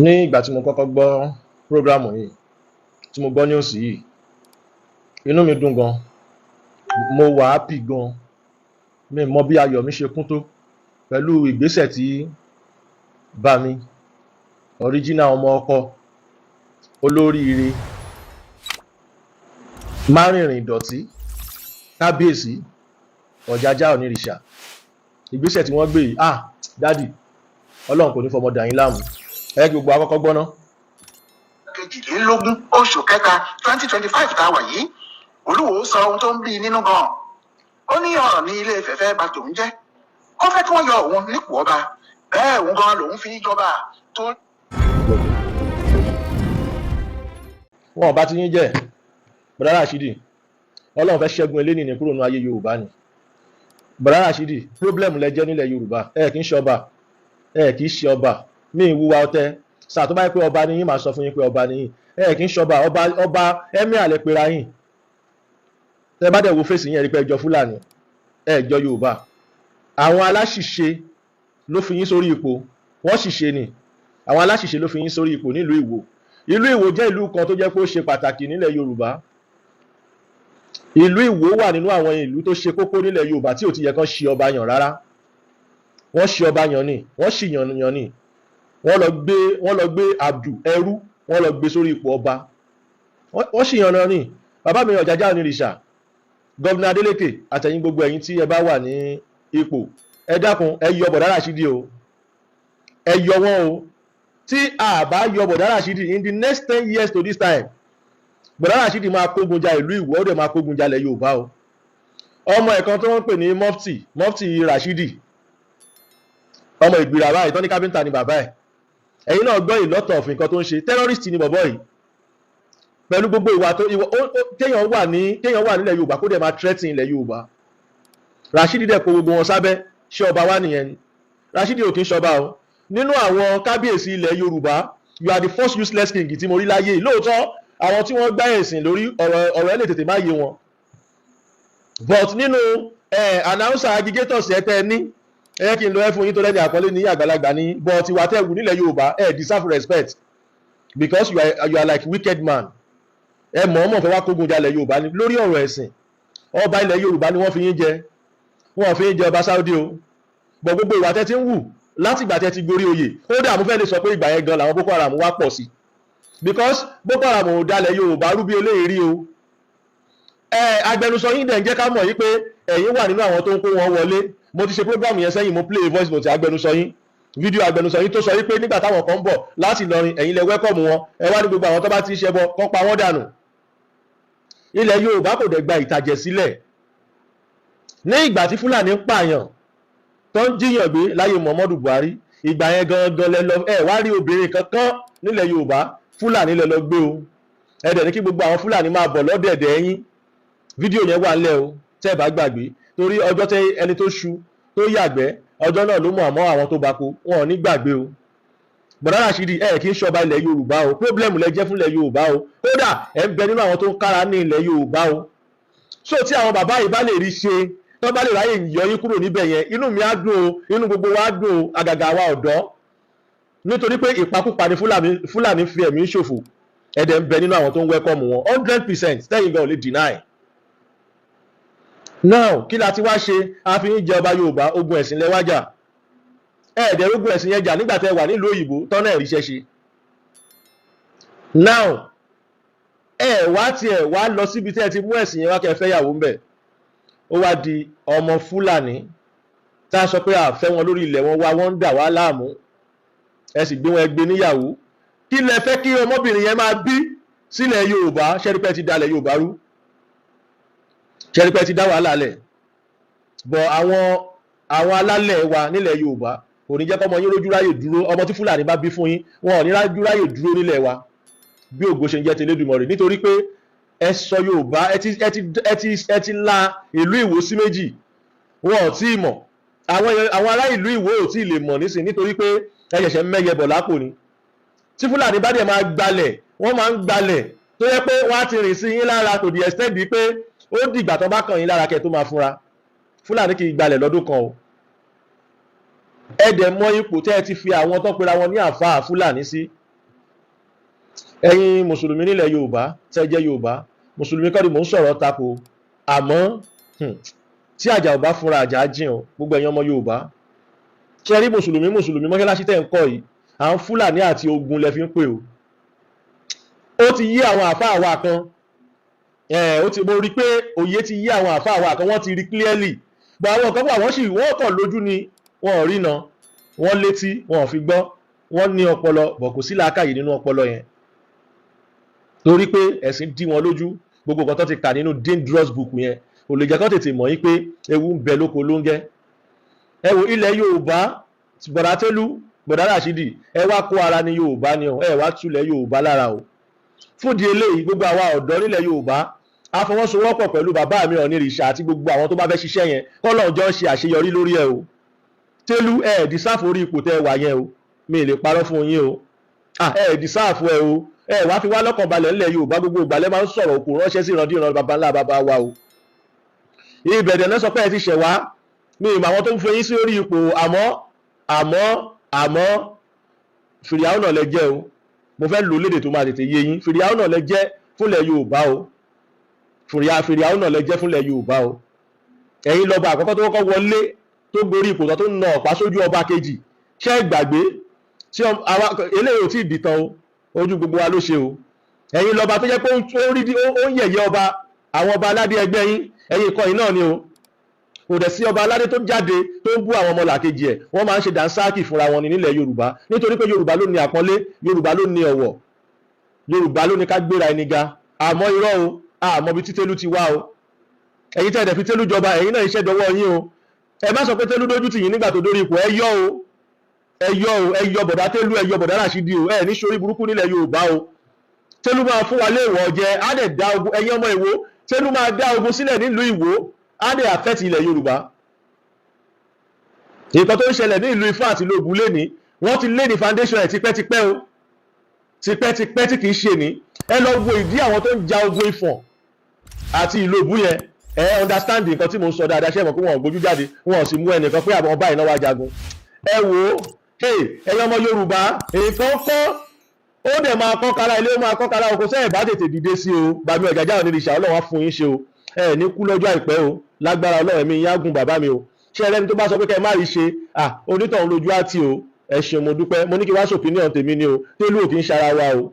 Ní ìgbà tí mo kọ́kọ́ gbọ́ prógrámù yìí, tí mo gbọ́ news yìí, inú mi dùn gan, mo wà happy gan, mi mọ bí ayọ̀ mi ṣe kún tó pẹ̀lú ìgbésẹ̀ tí bá mi original ọmọ ọkọ olóríire márìnrìn ìdọ̀tí kábíyèsí ọ̀jájá onírìṣà ìgbésẹ̀ tí wọ́n gbé yìí dádì ọlọ́run kò ní fọmọ dà yín láàmú ẹ gbogbo àkọ́kọ́ gbọ́ná. kejìlélógún oṣù kẹta 2025 tá a wà yìí Olúwo sọ ohun tó ń bí nínú gan. Ó ní Ọọ̀ni Ilé Ìfẹ fẹ́ bà tòun jẹ́, ó fẹ́ kí wọ́n yọ òun nípò ọba, bẹ́ẹ̀ òun gan lòun fi jọba tó. wọn ò bá ti yín jẹ́ bọ̀dá Rashidi ọlọ́run fẹ́ ṣẹ́gun eléni ní kúrò ní ayé Yorùbá ni. bọ̀dá Rashidi problem lẹ jẹ́ nílẹ̀ Yorùbá ẹ kì í ṣe ọba, ẹ kì í ṣe ọba, mi ìwúwa ọtẹ sáà tó bá yẹ pé ọba ni yín máa sọ fún yín pé ọba ni yín, ẹ kì í ṣe ọba ẹmí àlẹ pera yín. tẹ bá dẹ̀ wo fèsì yín ẹ rí pé ẹjọ́ Fúlàní ẹjọ́ Yorùbá. àwọn aláṣìṣe ló fi yín sórí ipò, wọ́n ṣìṣe ni àwọn aláṣìṣe ló fi yín sórí ipò nílùú Ìwó. ìlú Ìwó jẹ́ ìlú kan tó jẹ́ pé ó ṣe pàtàkì nílẹ̀ Yorùbá. ìlú Ìwó wà nínú àwọn ìlú tó ṣe kókó nílẹ̀ Yorùbá tí ò ti yẹ kán ṣe ọba yàn rárá. wọ́n ṣe ọba yàn ni, wọ́n ṣì yàn ni, wọ́n lọ gbé Abdul ẹrú, wọ́n lọ gbé sórí ipò ọba, wọ́n ṣì yàn ni. bàbá mi Ọ̀jájá onírìṣà, gọ́vnà Adélékè àtẹ̀yìn gbogbo ẹ̀yin tí ẹ bá wà ní ipò, ẹ dákun ẹ yọ bọ̀dá Rashidi o, ẹ yọ wọn o. tí a bá yọ bọ̀dá Rashidi in the next 10 years to this time, bọ̀dá Rashidi máa kógun ja ìlú Ìwó, ó dẹ̀ máa kógun ja ilẹ̀ Yorùbá o. ọmọ ẹ̀kan tó wọ́n pè ní mọ́fìtì Rashidi, ọmọ ìgbìrà báyìí tán ní kápẹ́ńtà ni bàbá ẹ̀. ẹ̀yin náà gbọ́ ìlọ́tọ̀ òfin kan tó ń ṣe, terrorist ni bọ̀bọ́ yìí. pẹ̀lú gbogbo ìwà tó téèyàn wà nílẹ̀ Yorùbá kó dẹ̀ máa threaten ilẹ̀ Yorùbá. Rashidi dẹ̀ kó gbogbo wọn sábẹ́, ṣé ọba wá nìyẹn ni? Rashidi ò kí ń ṣọba o. nínú àwọn kábíyèsí ilẹ̀ Yorùbá, you are the first useless king tí mo rí láyé. lóòótọ́ àwọn tí wọ́n gbá ẹ̀sìn lórí ọ̀rọ̀ ẹ̀ lè tètè má yé wọn, but nínú announcer aggregators ẹ̀ tẹ́ ní ẹ kí n lọ ẹ fún yín tó lẹ́ni àkọlé ní àgbàlagbà ní, but ìwà tẹ́ wù nílẹ̀ Yorùbá ẹ deserve respect because you are like wicked man. ẹ mọ̀ọ́mọ̀ fẹ́ wá kógun jalẹ̀ Yorùbá ní lórí ọ̀rọ̀ ẹ̀sìn. ọba ilẹ̀ Yorùbá ni wọ́n fi yín jẹ, wọ́n fi yín jẹ ọba Saudi o. but gbogbo ìwà tẹ́ ti ń wù láti ìgbà tẹ́ ti gorí oyè, kódà mo fẹ́ lè sọ pé ìgbà yẹn gan làwọn Boko Haram wá pọ̀ sí, because Boko Haram ò dalẹ̀ Yorùbá rúbí eléyìí o. agbẹnusọ yín dẹ̀ ń jẹ́ ká mọ̀ yí pé ẹ̀yin wà nínú àwọn tó ń kó wọn wọlé. mo ti ṣe program yẹn sẹ́yìn, mo play voice note agbẹnusọ yín, fídíò agbẹnusọ yín tó sọ wípé nígbà táwọn kan ń bọ̀ láti Ìlọrin ẹ̀yin lẹ wẹ́kọ̀mù wọn, ẹ wá ní gbogbo àwọn tó bá ti ṣẹbọ kán pa wọ́n dànù. ilẹ̀ Yorùbá kò dẹ̀ gba ìtàjẹ̀ sílẹ̀. ní ìgbà tí Fúlàní ń pààyàn tó ń jíyàn gbé láyé Muhammadu Buhari, ìgbà yẹn gangan lẹ lọ wá rí obìnrin kankan nílẹ̀ Yorùbá, Fúlàní lẹ lọ gbé o. ẹ dẹ̀ ní kí gbogbo àwọn Fúlàní máa bọ̀ lọ́dẹ̀dẹ̀ yín. fídíò yẹn wà ńlẹ̀ o tẹ́ ẹ bá gbàgbé, torí ọjọ́ tẹ ẹni tó ṣu tó yàgbẹ́ ọjọ́ náà ló mọ̀ àmọ́ àwọn tó bako wọn ò ní gbàgbé o. bọ̀dá Rashidi ẹ kì í ṣọba ilẹ̀ Yorùbá o, problem lẹ jẹ́ fún ilẹ̀ Yorùbá o, kódà ẹ ń bẹ nínú àwọn tó ń kára ní ilẹ̀ Yorùbá o. so tí àwọn bàbá yìí bá lè rí ṣe, tó bá lè ráyè yọ yín kúrò níbẹ̀ yẹn, inú mi á dùn o, inú gbogbo wa á dùn o, àgàgà wa ọ̀dọ́, nítorí pé ìpakúpa ni Fúlàní fi ẹ̀mí ṣòfò. ẹ̀dẹ̀ ń bẹ nínú àwọn tó ń wẹ́kọ̀mù wọn 100%, tẹ́yìn gan ò lè deny. now kí la ti wá ṣe? a fi ń jẹ ọba Yorùbá, ogun ẹ̀sìn lẹ́wájà. ẹ̀ẹ́dẹ̀ ogun ẹ̀sìn yẹn jà nígbà tẹ́ wà nílùú òyìnbó tọ́nà ẹ̀ríṣẹ́ ṣe. now wá lọ síbi tẹ́ ẹ ti mú ẹ̀sìn yẹn wá kẹ́ fẹ́ yàwó ń bẹ̀. ó wá di ọmọ Fúlàní tá a sọ pé àfẹ́ wọn lórí ilẹ̀ wọn, wọ́n ń dà wá láàmú, ẹ sì gbé wọn ẹgbẹ́ níyàwó. kí lẹ fẹ́ kí ọmọbìnrin yẹn máa bí sílẹ̀ Yorùbá? ṣẹ́rípẹ́ ti dalẹ̀ Yorùbá rú, ṣẹ́rípẹ́ ti dá wàhálà lẹ̀. bọ̀ àwọn alálẹ̀ wa nílẹ̀ Yorùbá kò ní jẹ́ kọ́mọ yín rójú ráyè dúró. ọmọ tí Fúlàní bá bí fún yín, wọn ò ní rójú ráyè dúró nílẹ̀ wa bí ògo ṣe ń jẹ́ tẹlẹ́dùmarè, nítorí pé ẹ sọ Yorùbá, ẹ ti la ìlú Ìwó sí méjì. wọn ò tí ì mọ̀, àwọn ará ìlú Ìwó ò tí ì lè mọ̀ nísìn, nítorí pé ẹ ṣẹ̀ṣẹ̀ mẹ́yẹ bọ̀ lápò ni. tí Fúlàní bá dẹ̀ máa gbalẹ̀, wọ́n máa ń gbalẹ̀ tó yẹ pé wọ́n á ti rìn sí yín lára to the extent bíi pé ó dìgbà tó bá kàn yín lára kẹ́ tó máa fúnra. Fúlàní kì í gbalẹ̀ lọ́dún kan o. ẹ dẹ̀ mọ ipò tẹ́ ẹ ti fi àwọn tó pera wọn ní àfáà Fúlàní sí. Ẹ̀yin mùsùlùmí nílẹ̀ Yorùbá tẹ́ jẹ́ Yorùbá, mùsùlùmí kọ́ ni mò ń sọ̀rọ̀ tako, àmọ́ tí àjà ò bá fúnra àjà jìn o, gbogbo ẹ̀yin ọmọ Yorùbá ṣe rí mùsùlùmí mọ́ṣáláṣí tẹ́ ń kọ́ yìí, àwọn Fúlàní àti ogun lẹ fi ń pè o. Ó ti yí àwọn àfáà wa kan, mo rí pé òye ti yí àwọn àfáà wa kan, wọ́n ti rí clearly. Gba àwọn kan wà wọ́n kàn lójú ni wọn ò rína, wọ́n létí wọn ò fi gbọ́, wọ́n ní ọpọlọ bọ̀ kò sí làákàyè nínú ọpọlọ yẹn. Torí pé ẹ̀sìn dí wọn lójú, gbogbo nǹkan tó ti kà nínú dangerous book yẹn ò lè jẹ́ kó tètè mọ̀ yí pé ewu ń bẹ lóko ló ń gẹ́. Ẹ wo ilẹ̀ Yorùbá, bọ̀dá Télú, bọ̀dá Ràṣídì, ẹ wá kó ara ní Yorùbá ni o, ẹ wá túlẹ̀ Yorùbá lára o. Fúndì eléyìí gbogbo àwa ọ̀dọ́ nílẹ̀ Yorùbá a fọwọ́sowọ́pọ̀ pẹ̀lú bàbá mi Ọọ̀ni Ìrìṣà àti gbogbo àwọn tó bá fẹ́ ṣiṣẹ́ yẹn kọ́lọ́run jọ ṣe àṣeyọrí lórí ẹ o. Télú ẹ dísáàfù orí ipò tẹ́ wà yẹn o, mi ì lè parọ́ fún yín o. Ẹ dísáàfù ẹ o, ẹ wá fi wá lọ́kàn balẹ̀ ńlẹ̀ Yorùbá, gbogbo ìgbàlẹ̀ máa ń sọ̀rọ̀ òkú ránṣẹ́ sí ìrandíran baba ńlá baba wa o. Ìbẹ̀dẹ̀ náà sọ pé ẹ ti ṣẹ̀ wá, mi ì mọ àwọn tó ń fún yín sí orí ipò, àmọ́ fìrìhàwù náà lẹ jẹ́ o. Mo fẹ́ lò lédè tó máa tètè yé yín, fìrìhàwù náà lẹ jẹ́ fúnlẹ̀ Yorùbá o. Fìrìhàwù náà lẹ jẹ́ fúnlẹ̀ Yorùbá o. Ẹ̀yin lọ́ba àkọ́kọ́ tó kọ́kọ́ wọlé tó gorí ipò tó ń na ọ̀pá sójú ọba kejì, ṣé ẹ gbàgbé tí eléyìí ò tí ì dìtàn o, ojú gbogbo wa ló ṣe o. Ẹ̀yin lọ́ba tó jẹ́ pé ó ń yẹ̀yẹ́ ọba, àwọn ọba aládé ẹgbẹ́ yín, ẹ̀yin ìkọyìn náà ni o. Kò dẹ̀ sí ọba aládé tó jáde tó ń bú àwọn ọmọ làkejì ẹ̀, wọ́n máa ń ṣe dànsáàkì fúnra wọn ní nílẹ̀ Yorùbá, nítorí pé Yorùbá ló ní àpọ́nlé, Yorùbá ló ní ọ̀wọ̀, Yorùbá ló ní ká gbéra ẹni ga. Àmọ́ irọ́ o, àmọ́ bí tí Télú ti wá o. Ẹ̀yin tẹ́ ẹ̀ dẹ̀ fi Télú jọba, ẹ̀yin náà iṣẹ́ dọwọ́ yín o. Ẹ má sọ pé Télú dójú tì yín nígbà tó dórí ipò, ẹ yọ bọ̀dá Télú, ẹ yọ bọ̀dá Ràṣídì o, ẹ ní sórí burúkú nílẹ̀ Yorùbá o. Télú máa fún wa léèwọ̀ jẹ, á dẹ̀ dá ogun, ẹ̀yin ọmọ Ìwó, Télú máa dá ogun sílẹ̀ nílùú Ìwó, á dẹ̀ àfẹ́tì ilẹ̀ Yorùbá. Nǹkan tó ń ṣẹlẹ̀ ní ìlú Ifá àti ìlú Ògùn lénìí, wọ́n ti lé ní foundation ẹ̀ tipẹ́tipẹ́ o, tipẹ́tipẹ́ tí kìí ṣe ní. Ẹ lọ wo ìdí àwọn tó ń ja ogun Ifọ̀n àti ìlú Ògùn yẹn, ẹ understand nǹkan tí mo ń sọ dáadáa, ṣé mọ̀ pé wọn ò gbójú jáde, wọn ò sì mú ẹnìkan pé àwọn báyìí náà wá jagun. Ẹ wò ó, ẹ̀yin ọmọ Yorùbá, nǹkan kọ́ ó dẹ̀ máa kọ́ kára ilé, ó máa kọ́ kára oko, sẹ́yìn bá tètè dìde sí o. Bàbá Ọ̀jájá Ọọ̀ni Ìrìṣà, Ọlọ́run á fún yín ṣe o, ẹ ní kú lọ́jọ́ àìpẹ́ o, lágbára Ọlọ́run ẹ̀mí yín á gùn bàbá mi o. Ṣé ẹlẹ́ni tó bá sọ pé kẹ́ ẹ má rí ṣe, onítọ̀hún lójú á tì o. Ẹ ṣeun mo dúpẹ́, mo ní kí wá sọ opinion tèmi ni o, Télú ò kì í ṣara wa o.